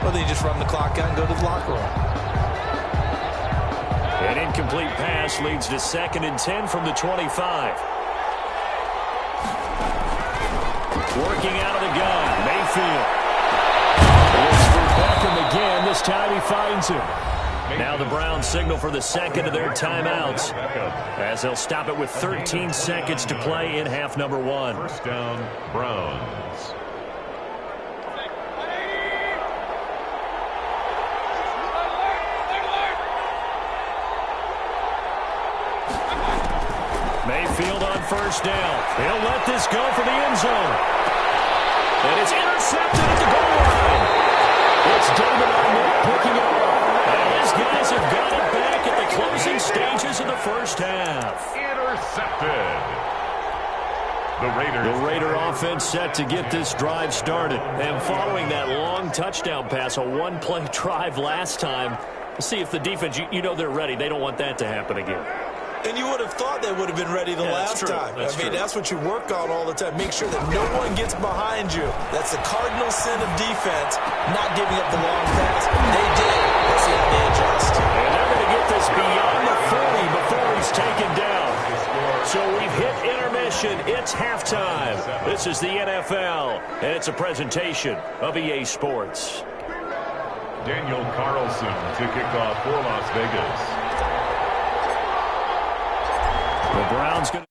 Or they just run the clock out and go to the locker room. An incomplete pass leads to 2nd and 10 from the 25. Working out of the gun, Mayfield. Looks for Beckham again. This time he finds him. Now the Browns signal for the second of their timeouts, as they'll stop it with 13 seconds to play in half number 1. First down, Browns. Mayfield on first down. He'll let this go for the end zone. And it's intercepted at the goal line. It's David Arnett picking it up. And his guys have got it back at the closing stages of the first half. Intercepted. The Raider offense set to get this drive started. And following that long touchdown pass, a one-play drive last time, see if the defense, you know they're ready. They don't want that to happen again. And you would have thought they would have been ready the last time. That's what you work on all the time. Make sure that no one gets behind you. That's the cardinal sin of defense, not giving up the long pass. They did. Let's see how they adjust. And they're going to get this beyond the 40 before he's taken down. So we've hit intermission. It's halftime. This is the NFL, and it's a presentation of EA Sports. Daniel Carlson to kick off for Las Vegas. The Browns going to...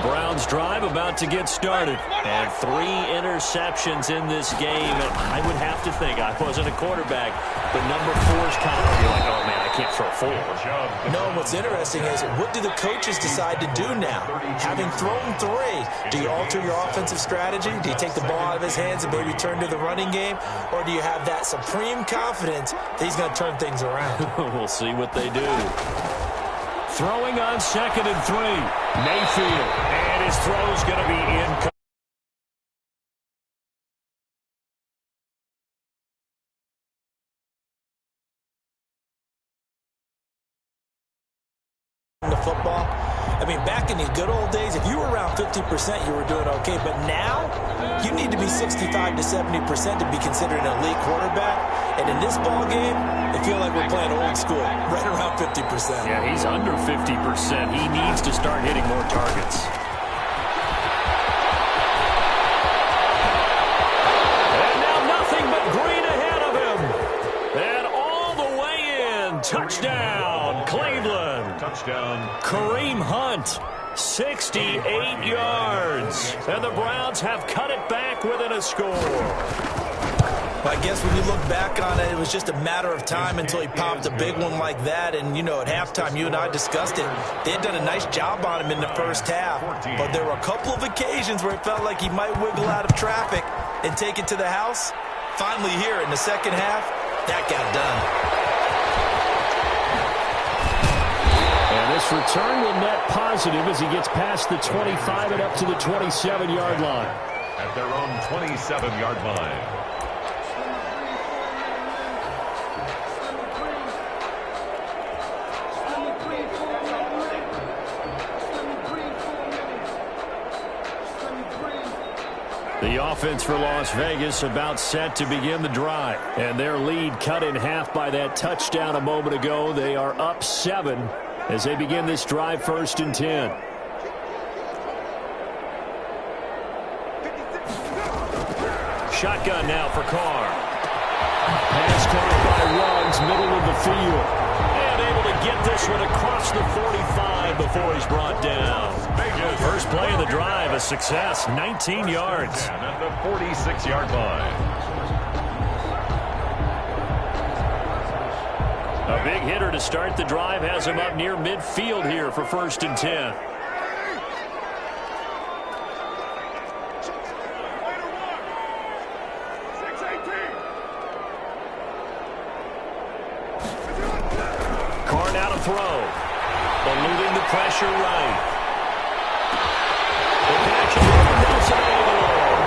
Browns drive about to get started. And 3 interceptions in this game. And I would have to think, I wasn't a quarterback, but number 4 is kind of, you're like, oh man, I can't throw 4. No, what's interesting is, what do the coaches decide to do now? Having thrown 3, do you alter your offensive strategy? Do you take the ball out of his hands and maybe turn to the running game? Or do you have that supreme confidence that he's going to turn things around? We'll see what they do. Throwing on 2nd and 3. Mayfield. And his throw's going to be incomplete. The football. I mean, back in the good old days, if you were around 50%, you were doing okay. But now, you need to be 65 to 70% to be considered an elite quarterback. And in this ball game, I feel like we're playing old school, right around 50%. Yeah, he's under 50%. He needs to start hitting more targets. And now nothing but green ahead of him. And all the way in. Touchdown, Cleveland. Touchdown. Kareem Hunt, 68 yards. And the Browns have cut it back within a score. I guess when you look back on it, it was just a matter of time until he popped a big one like that. And, you know, at halftime, you and I discussed it. They had done a nice job on him in the first half. But there were a couple of occasions where it felt like he might wiggle out of traffic and take it to the house. Finally here in the second half, that got done. And this return will net positive as he gets past the 25 and up to the 27-yard line. At their own 27-yard line. The offense for Las Vegas about set to begin the drive. And their lead cut in half by that touchdown a moment ago. They are up 7 as they begin this drive, 1st and 10. Shotgun now for Carr. Pass caught by Ruggs, middle of the field. And able to get this one across the 45 before he's brought down. First play of the drive, a success, 19 yards. At the 46-yard line. A big hitter to start the drive has him up near midfield here for 1st and 10. throw. Eluding the pressure right. The catch is over Nelson Aguilar.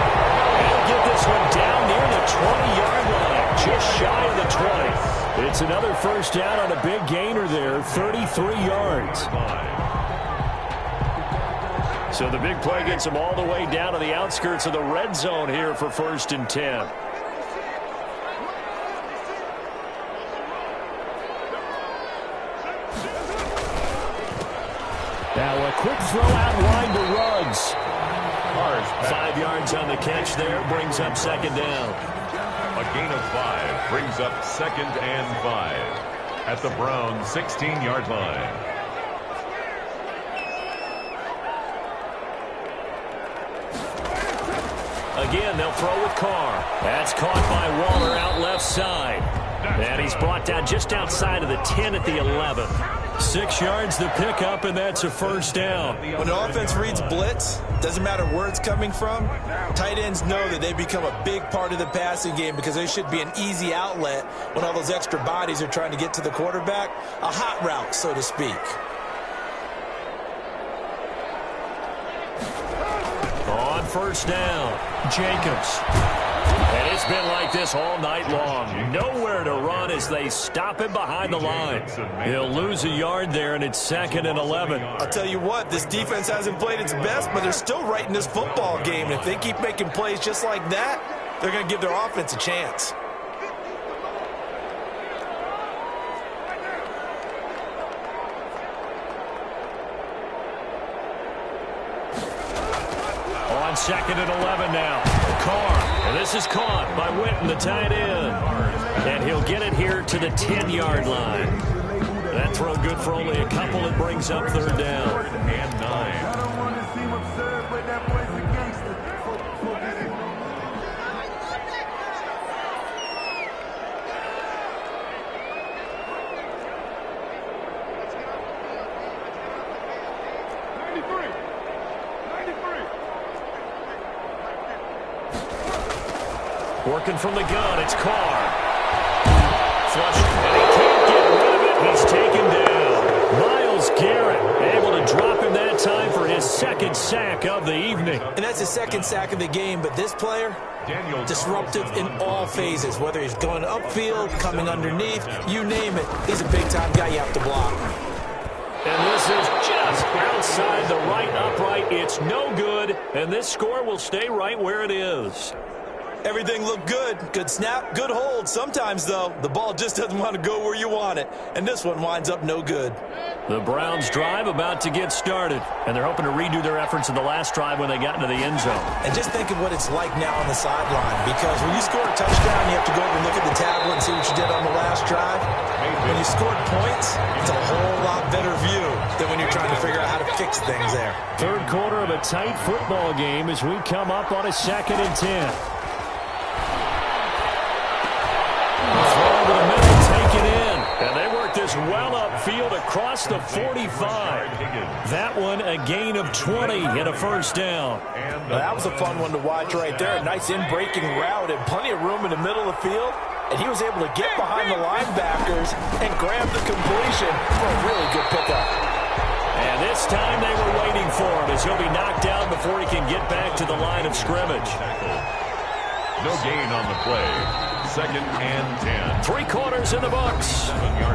He'll get this one down near the 20-yard line, just shy of the 20. It's another first down on a big gainer there, 33 yards. So the big play gets him all the way down to the outskirts of the red zone here for 1st and 10. Now a quick throw out wide to Ruggs. 5 yards on the catch there, brings up 2nd down. A gain of 5 brings up 2nd and 5 at the Browns' 16-yard line. Again, they'll throw with Carr. That's caught by Waller out left side. And he's brought down just outside of the 10 at the 11. 6 yards to pick up, and that's a first down. When the offense reads blitz, doesn't matter where it's coming from, tight ends know that they become a big part of the passing game because they should be an easy outlet when all those extra bodies are trying to get to the quarterback. A hot route, so to speak. On first down, Jacobs. And it's been like this all night long. Nowhere to run as they stop him behind the line. He'll lose a yard there, and it's 2nd and 11. I'll tell you what, this defense hasn't played its best, but they're still right in this football game. And if they keep making plays just like that, they're going to give their offense a chance. On 2nd and 11 now. Carr. And this is caught by Witten, the tight end. And he'll get it here to the 10-yard line. That throw good for only a couple. It brings up 3rd down. And 9. Working from the gun, it's Carr. Flush, and he can't get rid of it. He's taken down. Myles Garrett able to drop him that time for his 2nd sack of the evening. And that's his 2nd sack of the game, but this player, disruptive in all phases, whether he's going upfield, coming underneath, you name it. He's a big-time guy you have to block. And this is just outside the right upright. It's no good, and this score will stay right where it is. Everything looked good. Good snap, good hold. Sometimes, though, the ball just doesn't want to go where you want it. And this one winds up no good. The Browns drive about to get started. And they're hoping to redo their efforts in the last drive when they got into the end zone. And just think of what it's like now on the sideline. Because when you score a touchdown, you have to go over and look at the tablet and see what you did on the last drive. When you scored points, it's a whole lot better view than when you're trying to figure out how to fix things there. 3rd quarter of a tight football game as we come up on a 2nd and 10. Throw over the middle, taken in. And they work this well upfield across the 45. That one a gain of 20 and a first down. Well, that was a fun one to watch right there. A nice in-breaking route and plenty of room in the middle of the field. And he was able to get behind the linebackers and grab the completion for a really good pickup. And this time they were waiting for him as he'll be knocked down before he can get back to the line of scrimmage. No gain on the play. 2nd and 10. 3 quarters in the books.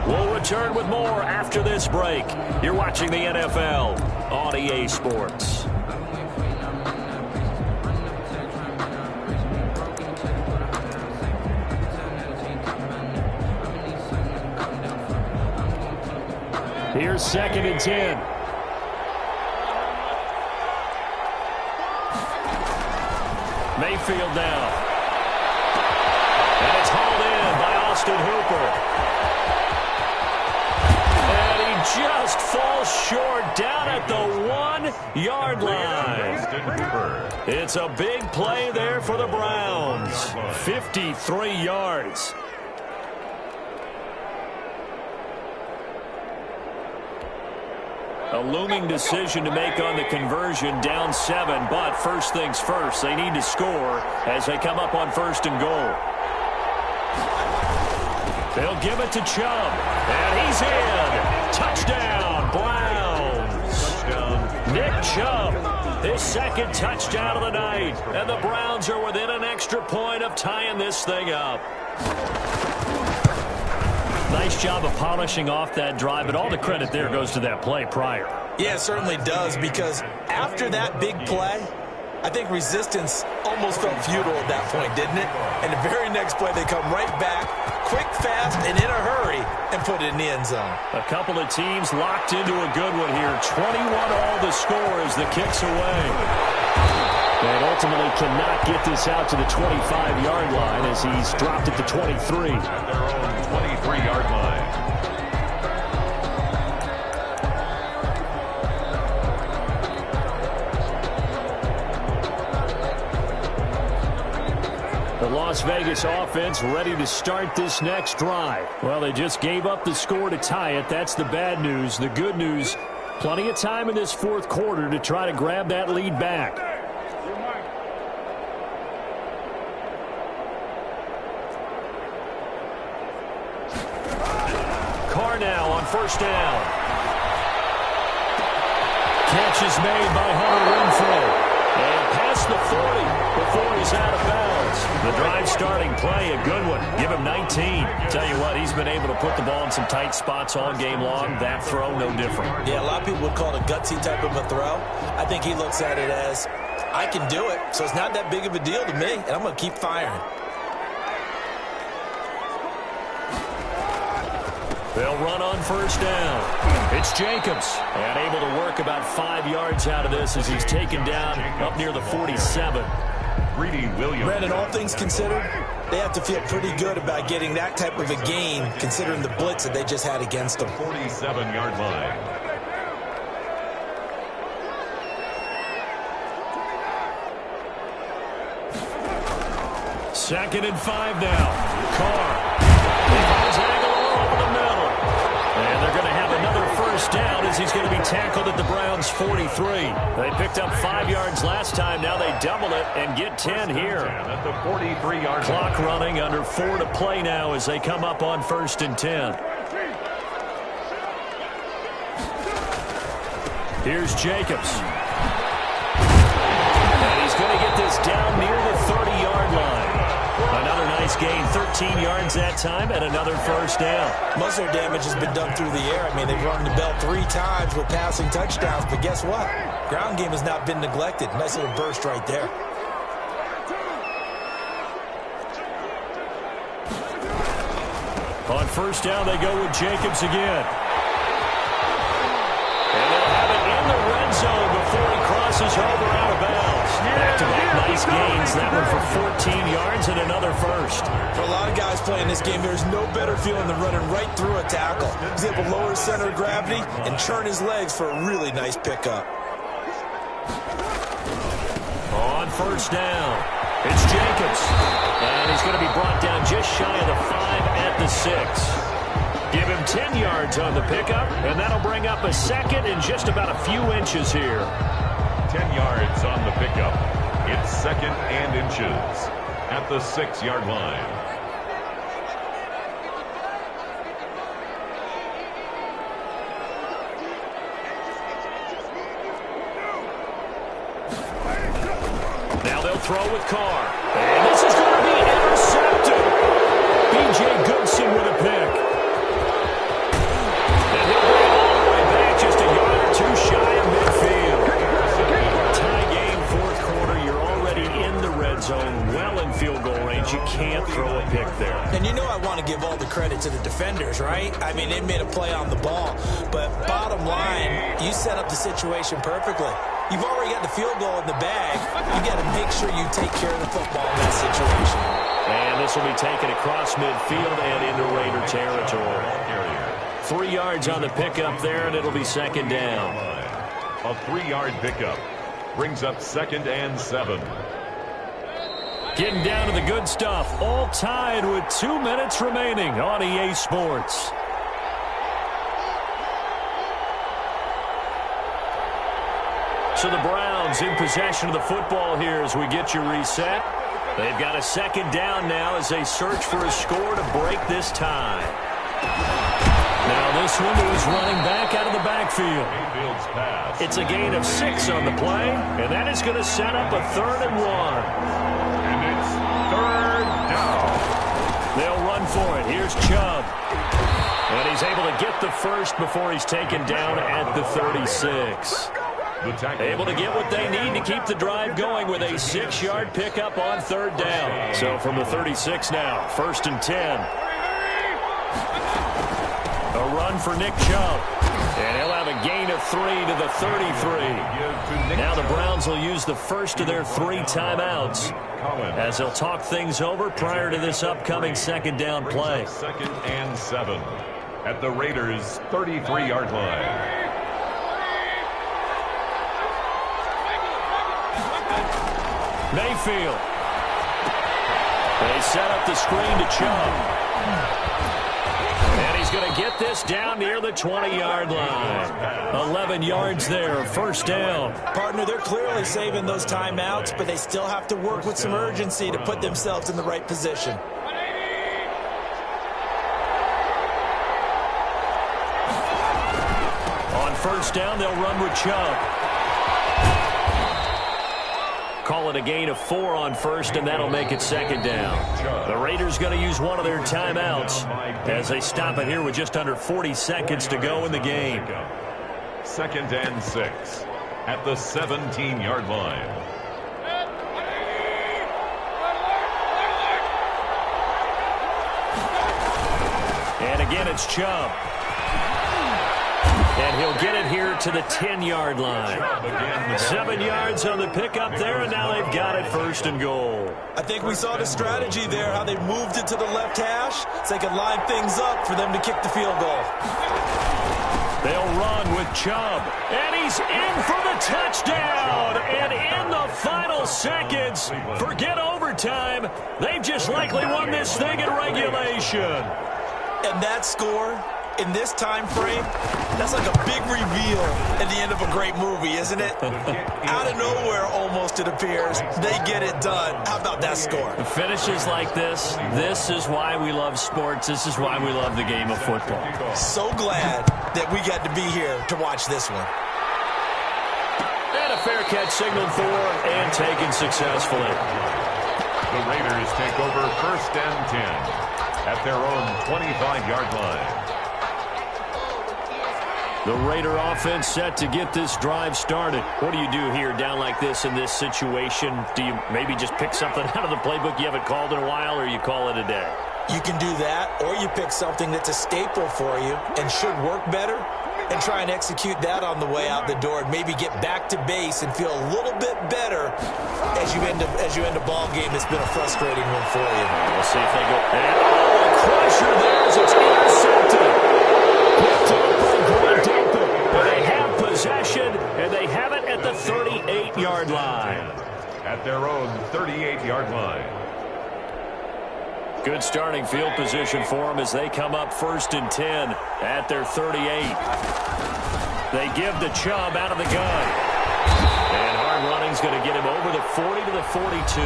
We'll return with more after this break. You're watching the NFL on EA Sports. Here's 2nd and 10. Mayfield now. And it's hauled in by Austin Hooper. And he just falls short down at the 1-yard line. It's a big play there for the Browns. 53 yards. A looming decision to make on the conversion, down 7, but first things first, they need to score as they come up on 1st and goal. They'll give it to Chubb, and he's in. His second touchdown of the night. And the Browns are within an extra point of tying this thing up. Nice job of polishing off that drive, but all the credit there goes to that play prior. Yeah, it certainly does, because after that big play, I think resistance almost felt futile at that point, didn't it? And the very next play, they come right back, quick, fast, and in a hurry, and put it in the end zone. A couple of teams locked into a good one here. 21-all the score as the kick's away. And ultimately cannot get this out to the 25-yard line as he's dropped it to 23. At their own 23-yard line. The Las Vegas offense ready to start this next drive. Well, they just gave up the score to tie it. That's the bad news. The good news, plenty of time in this fourth quarter to try to grab that lead back. Carr now on first down. Catch is made by Hunter Renfrow. And past the 40 before he's out of bounds. The drive starting play, a good one. Give him 19. Tell you what, he's been able to put the ball in some tight spots all game long. That throw, no different. Yeah, a lot of people would call it a gutsy type of a throw. I think he looks at it as, I can do it, so it's not that big of a deal to me, and I'm going to keep firing. They'll run on first down. It's Jacobs. And able to work about 5 yards out of this as he's taken down up near the 47. Greedy Williams. Brandon, all things considered, they have to feel pretty good about getting that type of a gain, considering the blitz that they just had against them. 47-yard line. Second and 5 now. Carr. He finds Aguilar over the middle. And they're going to have another first down as he's going to be tackled at the Browns' 43. They picked up 5 yards last time. Now they double it and get 10 here. At the 43-yard Clock running, under 4 to play now as they come up on first and 10. Here's Jacobs. And he's going to get this down near the 30-yard line. Another nice gain, 13 yards that time, and another first down. Most of their damage has been done through the air. I mean, they've rung the bell 3 times with passing touchdowns, but guess what? Ground game has not been neglected. Nice little burst right there. On first down, they go with Jacobs again. And they'll have it in the red zone before he crosses over out of bounds. Back-to-back nice gains. That one for 14 yards and another first. For a lot of guys playing this game, there's no better feeling than running right through a tackle. He's able to lower his center of gravity and churn his legs for a really nice pickup. On first down, it's Jacobs. And he's going to be brought down just shy of the 5 at the 6. Give him 10 yards on the pickup, and that'll bring up a second in just about a few inches here. 10 yards on the pickup. It's second and inches at the 6-yard line. Now they'll throw with Carr. And this is going to be intercepted. B.J. Goodson with a pick. And he'll bring it all the way back just a yard or two shy of midfield. Tie game, fourth quarter. You're already in the red zone, well in field goal range. You can't throw a pick there. And you know I want to give all the credit to the defenders, right? I mean, they made a play on the ball. But bottom line, you set up the situation perfectly. You've already got the field goal in the bag. You got to make sure you take care of the football in that situation. And this will be taken across midfield and into Raider territory. 3 yards on the pickup there, and it'll be second down. A 3-yard pickup brings up second and 7. Getting down to the good stuff. All tied with 2 minutes remaining on EA Sports. So the Browns in possession of the football here as we get you reset. They've got a second down now as they search for a score to break this tie. Now this one to his running back out of the backfield. It's a gain of 6 on the play, and that is going to set up a 3rd and 1. And it's 3rd down. They'll run for it. Here's Chubb. And he's able to get the first before he's taken down at the 36. Able to get what they need to keep the drive going with a 6-yard pickup on 3rd down. So from the 36 now, 1st and 10. A run for Nick Chubb. And he'll have a gain of 3 to the 33. Now the Browns will use the first of their 3 timeouts as they'll talk things over prior to this upcoming 2nd down play. 2nd and 7 at the Raiders' 33-yard line. Mayfield. They set up the screen to Chubb. And he's going to get this down near the 20-yard line. 11 yards there, 1st down. Partner, they're clearly saving those timeouts, but they still have to work with some urgency to put themselves in the right position. On 1st down, they'll run with Chubb. Call it a gain of 4 on 1st, and that'll make it 2nd down. The Raiders going to use one of their timeouts as they stop it here with just under 40 seconds to go in the game. 2nd and 6 at the 17-yard line. And again, it's Chubb. And he'll get it here to the 10-yard line. 7 yards on the pickup there, and now they've got it 1st and goal. I think we saw the strategy there, how they moved it to the left hash so they could line things up for them to kick the field goal. They'll run with Chubb, and he's in for the touchdown. And in the final seconds, forget overtime, they've just likely won this thing in regulation. And that score in this time frame, that's like a big reveal at the end of a great movie, isn't it? Out of nowhere, almost, it appears, they get it done. How about that score? Finishes like this is why we love sports. This is why we love the game of football. So glad that we got to be here to watch this one. And a fair catch signaled for and taken successfully. The Raiders take over 1st and 10 at their own 25-yard line. The Raider offense set to get this drive started. What do you do here down like this in this situation? Do you maybe just pick something out of the playbook you haven't called in a while, or you call it a day? You can do that, or you pick something that's a staple for you and should work better and try and execute that on the way out the door and maybe get back to base and feel a little bit better as you end a ball game that's been a frustrating one for you. We'll see if they go. And a crusher there as it's intercepted. They have possession, and they have it at the 38-yard line. At their own 38-yard line. Good starting field position for them as they come up 1st and 10 at their 38. They give the Chubb out of the gun. And hard running's going to get him over the 40 to the 42.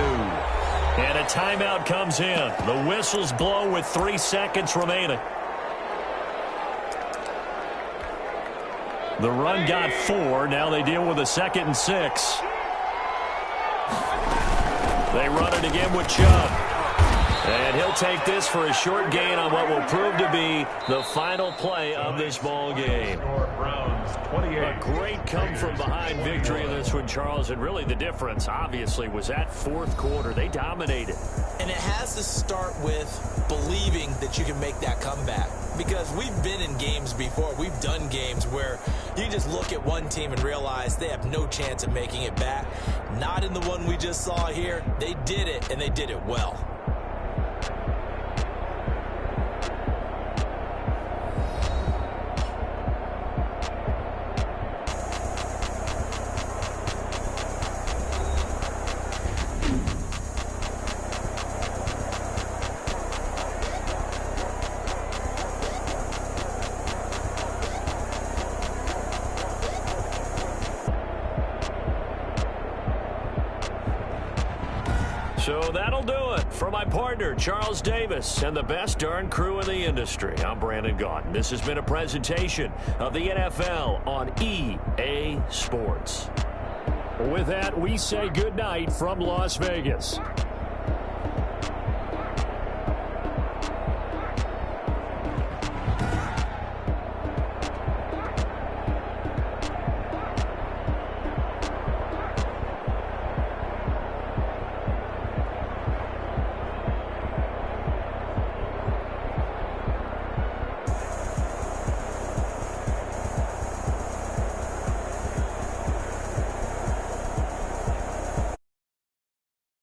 And a timeout comes in. The whistles blow with 3 seconds remaining. The run got 4. Now they deal with a 2nd and 6. They run it again with Chubb. And he'll take this for a short gain on what will prove to be the final play of this ball game. A great come-from-behind victory in this one, Charles. And really the difference, obviously, was that 4th quarter. They dominated. And it has to start with believing that you can make that comeback. Because we've been in games before. We've done games where you just look at one team and realize they have no chance of making it back. Not in the one we just saw here. They did it, and they did it well. So that'll do it. For my partner, Charles Davis, and the best darn crew in the industry, I'm Brandon Gaudin. This has been a presentation of the NFL on EA Sports. With that, we say goodnight from Las Vegas.